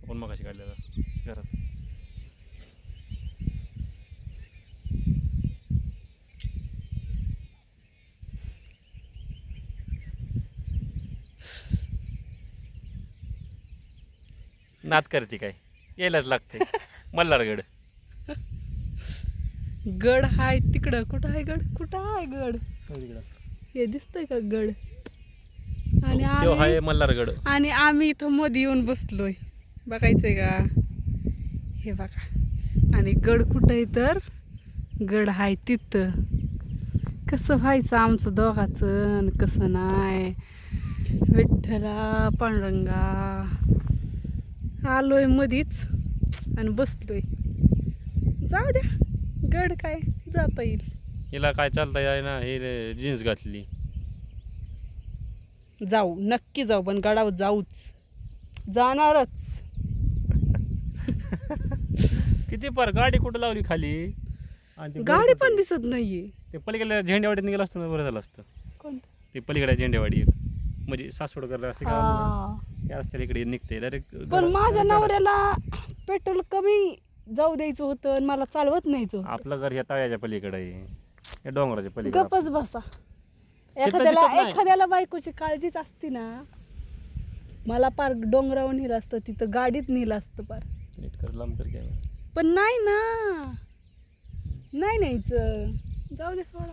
कोण मगाशी काढलेला घरात. नात करते काय, यायलाच लागते. मल्हारगड गड हाय तिकडं. कुठं आहे गड? कुठं आहे गड? हे दिसतंय का गड? आणि तो आहे मल्हारगड. आणि आम्ही इथं मध्ये येऊन बसलोय. बघायचंय का? हे बघा. आणि गड कुठं आहे तर गड हाय तिथं. कसं व्हायचं आमचं दोघाचं आणि कसं नाही. विठ्ठला पांडुरंगा. आलोय मधीच आणि बसलोय. जाऊ द्या, गड काय जाता येईल. हिला काय चालता आहे ना, हे जीन्स घातली. जाऊ, नक्की जाऊ, पण गडावर जाऊच, जाणारच. किती पार गाडी कुठं लावली खाली. आणि ते गाडी पण दिसत नाहीये. ते पलीकडल्या झेंडेवाडीत गेलं असतं ना, बरं झालं असतं. कोणतं? ते पलीकडे झेंडेवाडी एक म्हणजे सासवडकरला असं गाव या रस्त्याला इकडे निघते डायरेक्ट. पण माझ्या नवऱ्याला पेट्रोल कमी जाऊ द्यायचं होतं आणि मला चालवत न्यायचं. आपलं घर ह्या तळ्याच्या पलीकडे आहे, या डोंगराच्या पलीकडे. गपच बसा. दिसत नाही. एखाद्याला बायकोची काळजीच असती ना. मला पार डोंगरावर नेलं असतं, तिथं गाडीत नेलं असतं पार. नीट कर, लांब कर कॅमेरा. पण नाही ना, नाही न्यायचं. जाऊ दे थोडा.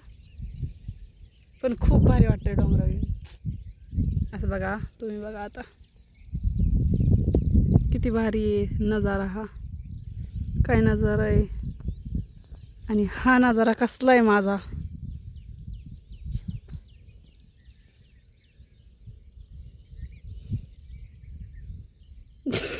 पण खूप भारी वाटतंय डोंगरावर असं. बघा तुम्ही, बघा आता किती भारी आहे नजारा हा. काय नजारा आहे. आणि हा नजारा कसला आहे माझा.